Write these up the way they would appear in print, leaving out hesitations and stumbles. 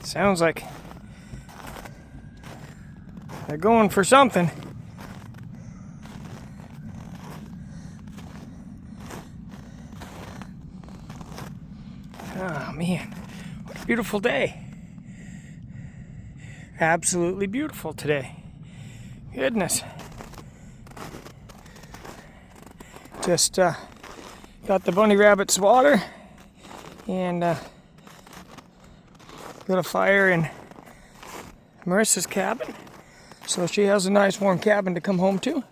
Sounds like they're going for something. Oh man, what a beautiful day. Absolutely beautiful today. Goodness. Just got the bunny rabbits water and got a fire in Marissa's cabin. So she has a nice warm cabin to come home to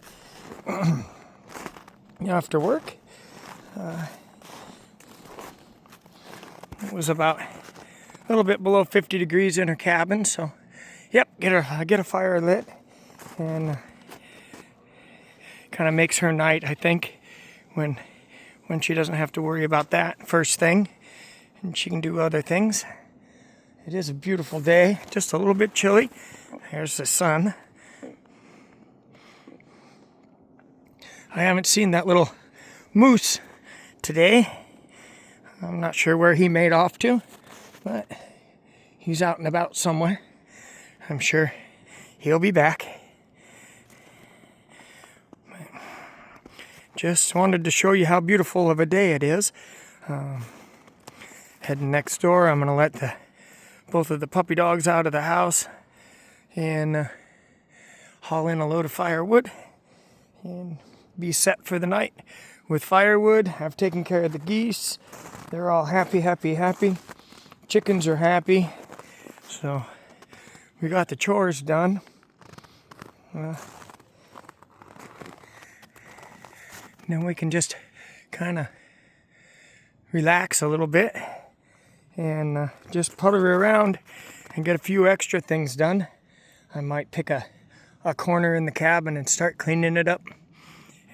after work. It was about a little bit below 50 degrees in her cabin, so yep, get a fire lit, and kind of makes her night, I think, when she doesn't have to worry about that first thing, and she can do other things. It is a beautiful day, just a little bit chilly. There's the sun. I haven't seen that little moose today. I'm not sure where he made off to, but he's out and about somewhere. I'm sure he'll be back. Just wanted to show you how beautiful of a day it is. Heading next door, I'm going to let both of the puppy dogs out of the house and haul in a load of firewood and be set for the night with firewood. I've taken care of the geese. They're all happy. Chickens are happy. So we got the chores done. Then we can just kind of relax a little bit and just putter around and get a few extra things done. I might pick a corner in the cabin and start cleaning it up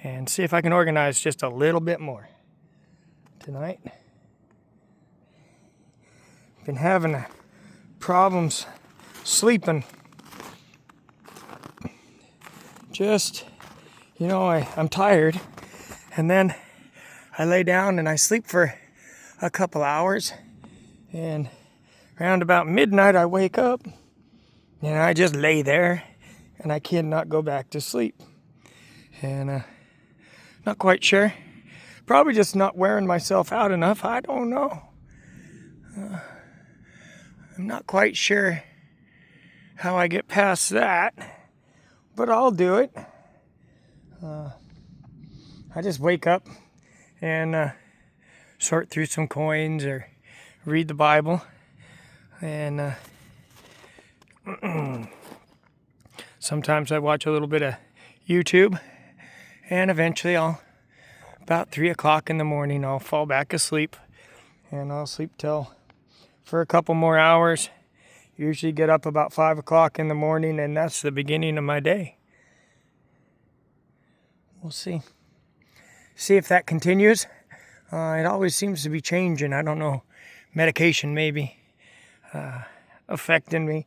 and see if I can organize just a little bit more tonight. Been having problems sleeping. Just, I'm tired, and then I lay down and I sleep for a couple hours, and around about midnight I wake up and I just lay there and I cannot go back to sleep. And not quite sure. Probably just not wearing myself out enough. I don't know. I'm not quite sure how I get past that, but I'll do it. I just wake up and sort through some coins or read the Bible, and sometimes I watch a little bit of YouTube, and eventually about 3 o'clock in the morning, I'll fall back asleep, and I'll sleep for a couple more hours. Usually get up about 5 o'clock in the morning, and that's the beginning of my day. We'll see if that continues. It always seems to be changing. I don't know, medication maybe affecting me.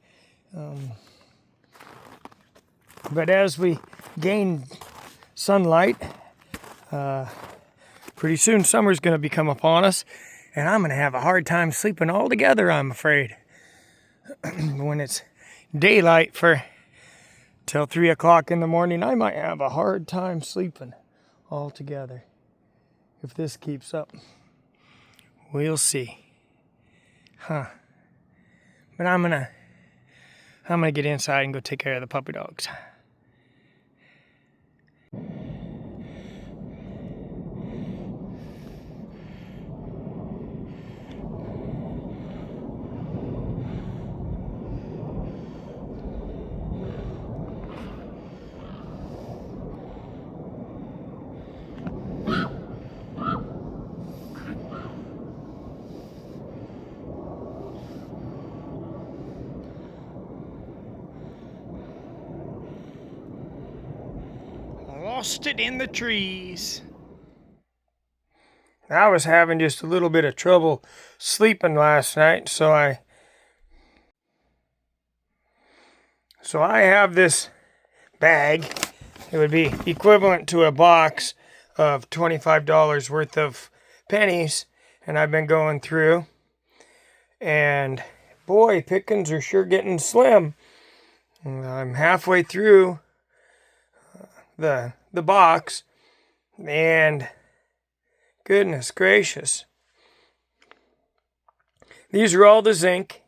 But as we gain sunlight, pretty soon summer's going to become upon us, and I'm going to have a hard time sleeping altogether, I'm afraid. When it's daylight till 3 o'clock in the morning, I might have a hard time sleeping altogether if this keeps up. We'll see. But I'm gonna get inside and go take care of the puppy dogs. Lost it in the trees. I was having just a little bit of trouble sleeping last night, so I have this bag. It would be equivalent to a box of $25 worth of pennies, and I've been going through, and boy, pickings are sure getting slim. I'm halfway through the box, and goodness gracious, these are all the zinc,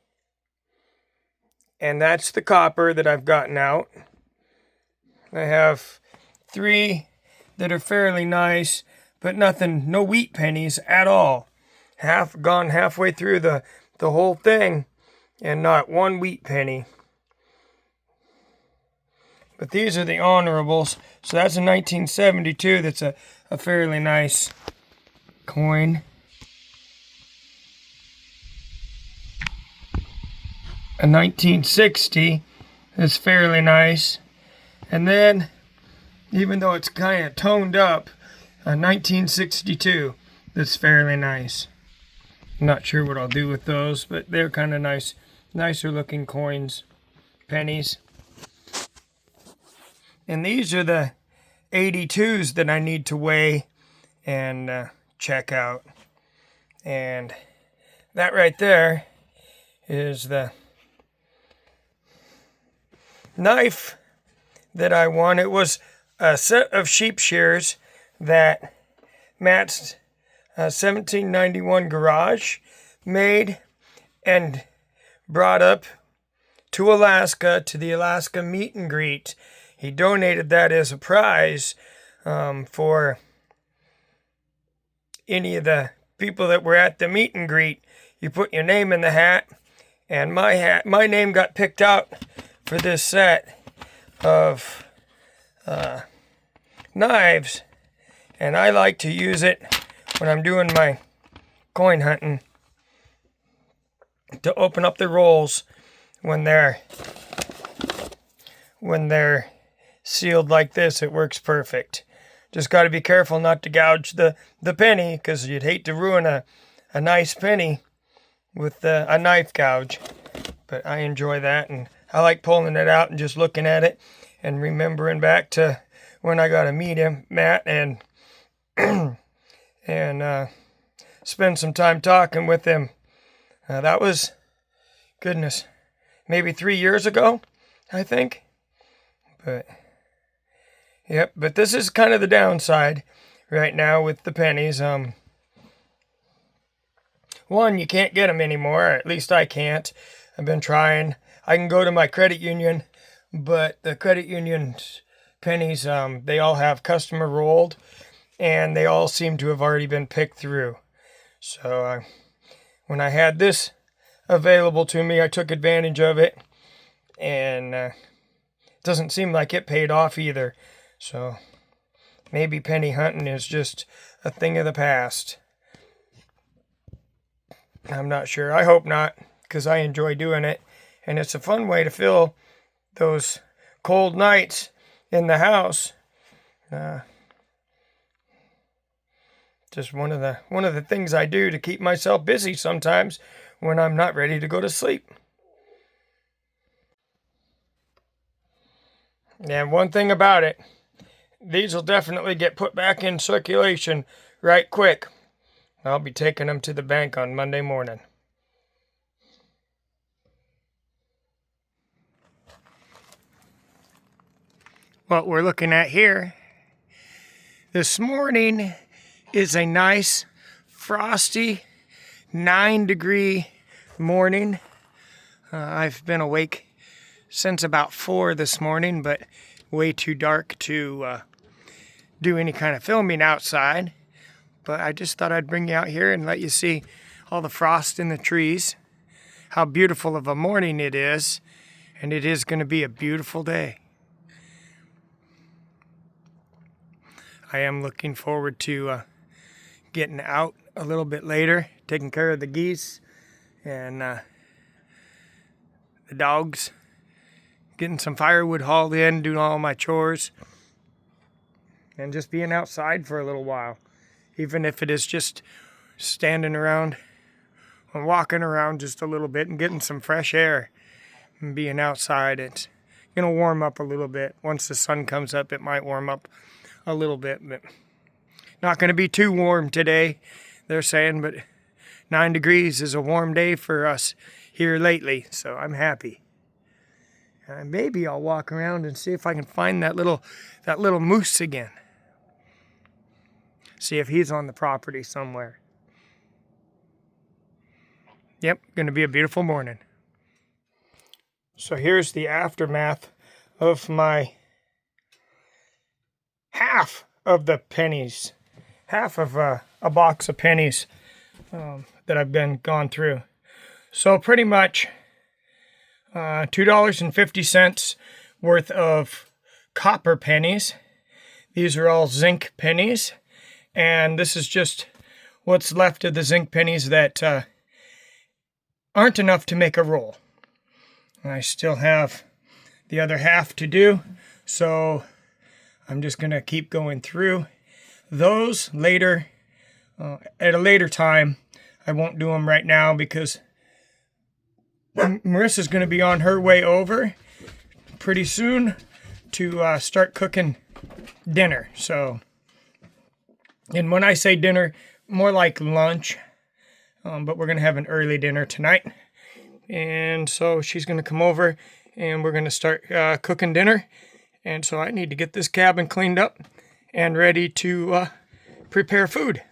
and that's the copper that I've gotten out. I have 3 that are fairly nice, but no wheat pennies at all. Gone halfway through the whole thing, and not one wheat penny. But these are the honorables. So that's a 1972. That's a fairly nice coin. A 1960 is fairly nice. And then, even though it's kind of toned up, a 1962 that's fairly nice. I'm not sure what I'll do with those, but they're kind of nice, nicer looking coins, pennies. And these are the 82s that I need to weigh and check out. And that right there is the knife that I won. It was a set of sheep shears that Matt's 1791 garage made and brought up to Alaska to the Alaska meet and greet. He donated that as a prize for any of the people that were at the meet and greet. You put your name in the hat, and my name got picked out for this set of knives, and I like to use it when I'm doing my coin hunting to open up the rolls when they're sealed like this. It works perfect. Just got to be careful not to gouge the penny, because you'd hate to ruin a nice penny with a knife gouge. But I enjoy that, and I like pulling it out and just looking at it and remembering back to when I got to meet him, Matt, and spend some time talking with him. That was, goodness, maybe 3 years ago, I think. But yep, but this is kind of the downside right now with the pennies. One, you can't get them anymore, or at least I can't. I've been trying. I can go to my credit union, but the credit union's pennies, they all have customer rolled, and they all seem to have already been picked through. So when I had this available to me, I took advantage of it, and it doesn't seem like it paid off either. So maybe penny hunting is just a thing of the past. I'm not sure. I hope not, because I enjoy doing it, and it's a fun way to fill those cold nights in the house. Just one of the things I do to keep myself busy sometimes when I'm not ready to go to sleep. And one thing about it, these will definitely get put back in circulation right quick. I'll be taking them to the bank on Monday morning. What we're looking at here this morning is a nice frosty 9-degree morning. I've been awake since about 4 this morning, but way too dark to do any kind of filming outside. But I just thought I'd bring you out here and let you see all the frost in the trees, how beautiful of a morning it is, and it is going to be a beautiful day. I am looking forward to getting out a little bit later, taking care of the geese and the dogs, getting some firewood hauled in, doing all my chores, and just being outside for a little while. Even if it is just standing around and walking around just a little bit and getting some fresh air and being outside. It's going to warm up a little bit. Once the sun comes up, it might warm up a little bit, but not going to be too warm today, they're saying, but 9 degrees is a warm day for us here lately, so I'm happy. Maybe I'll walk around and see if I can find that little moose again. See if he's on the property somewhere. Yep, gonna be a beautiful morning. So here's the aftermath of my half of the pennies. Half of a box of pennies that I've gone through. So pretty much $2.50 worth of copper pennies. These are all zinc pennies. And this is just what's left of the zinc pennies that aren't enough to make a roll. I still have the other half to do. So I'm just going to keep going through those later. At a later time. I won't do them right now because Marissa's going to be on her way over pretty soon to start cooking dinner. So, and when I say dinner, more like lunch, but we're going to have an early dinner tonight. And so she's going to come over and we're going to start cooking dinner. And so I need to get this cabin cleaned up and ready to prepare food.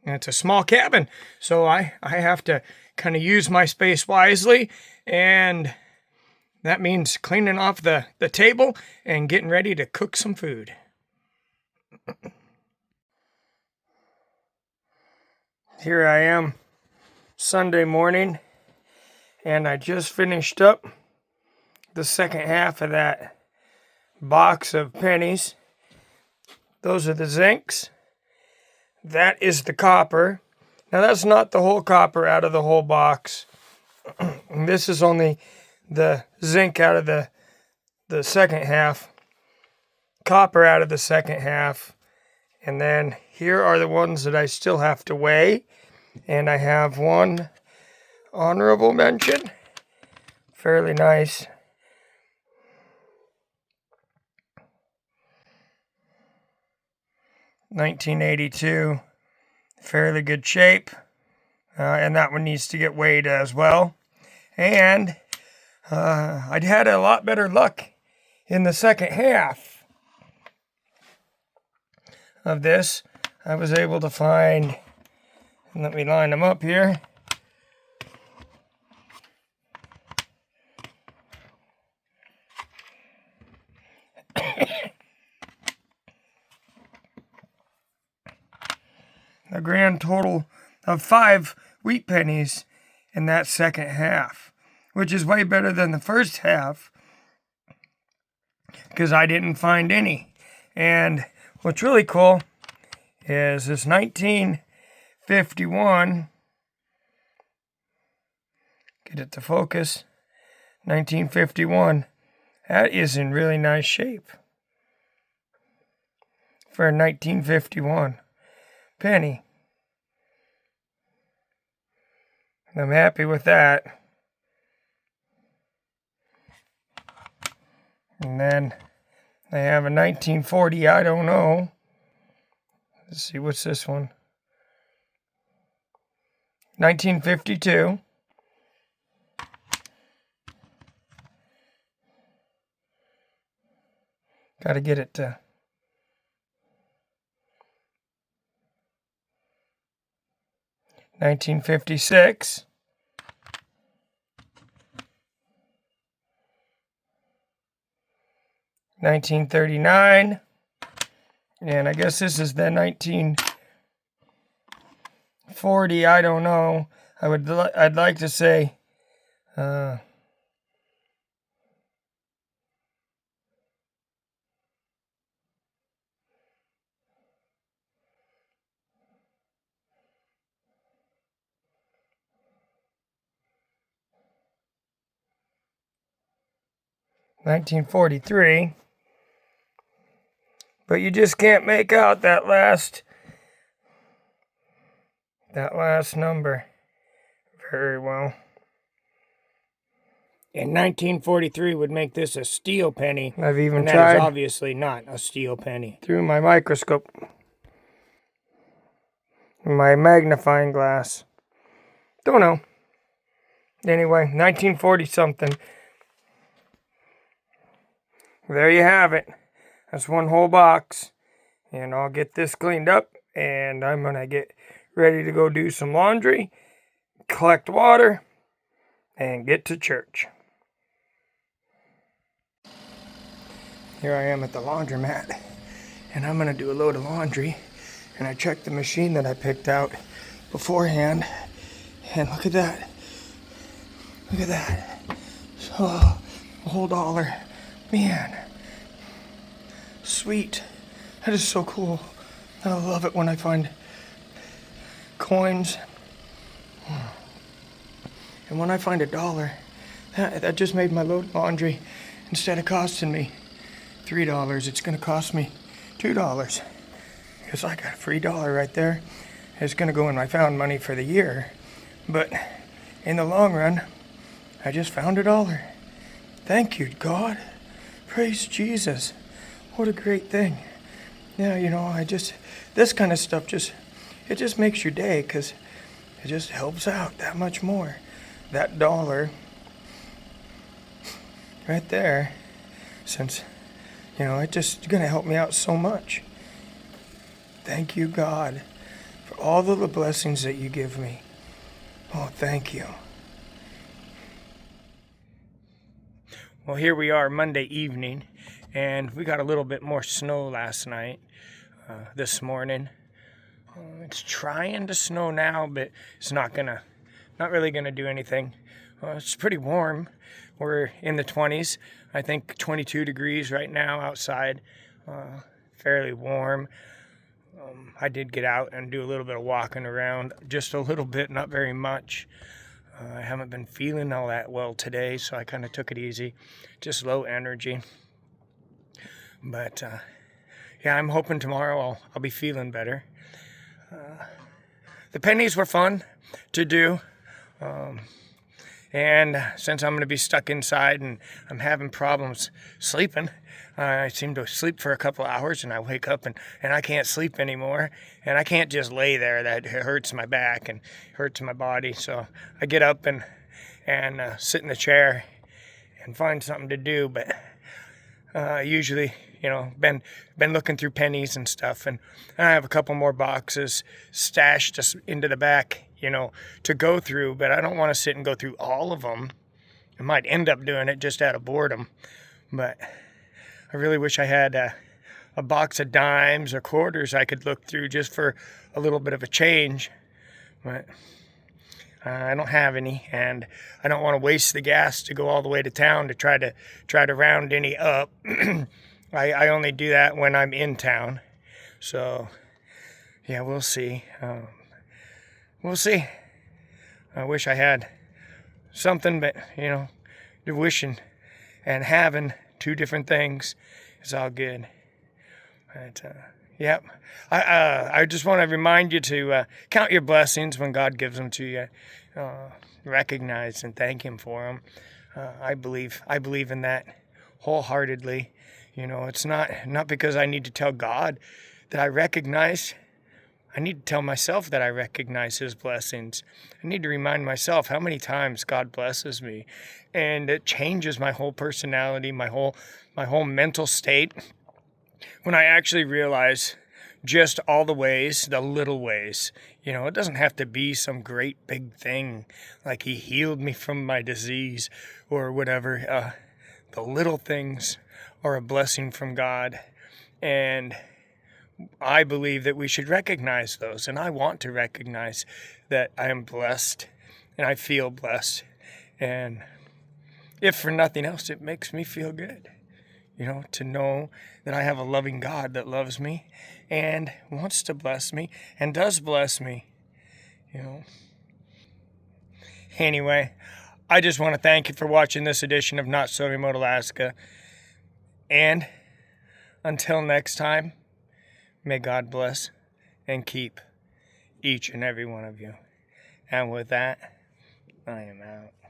And it's a small cabin, so I have to kind of use my space wisely, and that means cleaning off the table and getting ready to cook some food. Here I am, Sunday morning, and I just finished up the second half of that box of pennies. Those are the zincs. That is the copper. Now that's not the whole copper out of the whole box. This is only the zinc out of the second half, copper out of the second half. And then here are the ones that I still have to weigh. And I have one honorable mention. Fairly nice. $19.82, fairly good shape, and that one needs to get weighed as well. And I'd had a lot better luck in the second half of this. I was able to find, let me line them up here. A grand total of 5 wheat pennies in that second half, which is way better than the first half because I didn't find any. And what's really cool is this 1951, get it to focus, 1951, that is in really nice shape for a 1951 penny. I'm happy with that. And then I have a 1940, I don't know. Let's see, what's this one? 1952. Got to get it to 1956, 1939, and I guess this is the 1940. I don't know. I'd like to say 1943, but you just can't make out that last number very well. And 1943 would make this a steel penny. I've even tried. That is obviously not a steel penny. Through my microscope. my magnifying glass. Don't know. Anyway, 1940 something. There you have it. That's one whole box. And I'll get this cleaned up, and I'm going to get ready to go do some laundry, collect water, and get to church. Here I am at the laundromat, and I'm going to do a load of laundry. And I checked the machine that I picked out beforehand, and look at that. Look at that. Oh, a whole $1. Man. Sweet. That is so cool. I love it when I find coins. And when I find $1, that just made my load of laundry, instead of costing me $3, it's going to cost me $2. Because I got a free $1 right there. It's going to go in my found money for the year. But in the long run, I just found $1. Thank you, God. Praise Jesus. What a great thing. Yeah, you know, this kind of stuff it just makes your day, because it just helps out that much more. That $1 right there, since, you know, it's just going to help me out so much. Thank you, God, for all the blessings that you give me. Oh, thank you. Well, here we are Monday evening, and we got a little bit more snow last night, this morning. It's trying to snow now, but it's not really gonna do anything. It's pretty warm. We're in the 20s. I think 22 degrees right now outside. Fairly warm. I did get out and do a little bit of walking around, just a little bit, not very much. I haven't been feeling all that well today, so I kind of took it easy, just low energy. But yeah, I'm hoping tomorrow I'll be feeling better. The pennies were fun to do, and since I'm going to be stuck inside and I'm having problems sleeping, I seem to sleep for a couple hours and I wake up and I can't sleep anymore, and I can't just lay there. That hurts my back and hurts my body, so I get up and sit in the chair and find something to do. But usually, you know, been looking through pennies and stuff, and I have a couple more boxes stashed just into the back, you know, to go through, but I don't want to sit and go through all of them. I might end up doing it just out of boredom, but I really wish I had a box of dimes or quarters I could look through just for a little bit of a change, but I don't have any, and I don't want to waste the gas to go all the way to town to try to round any up. I only do that when I'm in town, so yeah, we'll see. We'll see. I wish I had something, but you know, wishing and having two different things is all good. But yep, I just want to remind you to count your blessings when God gives them to you. Recognize and thank Him for them. I believe in that wholeheartedly. You know, it's not because I need to tell God that I recognize. I need to tell myself that I recognize His blessings. I need to remind myself how many times God blesses me, and it changes my whole personality, my whole mental state, when I actually realize just all the ways, the little ways. You know, it doesn't have to be some great big thing like He healed me from my disease or whatever. The little things are a blessing from God, and I believe that we should recognize those, and I want to recognize that I am blessed and I feel blessed, and if for nothing else, it makes me feel good, you know, to know that I have a loving God that loves me and wants to bless me and does bless me, you know. Anyway, I just want to thank you for watching this edition of Not So Remote Alaska, and until next time, may God bless and keep each and every one of you. And with that, I am out.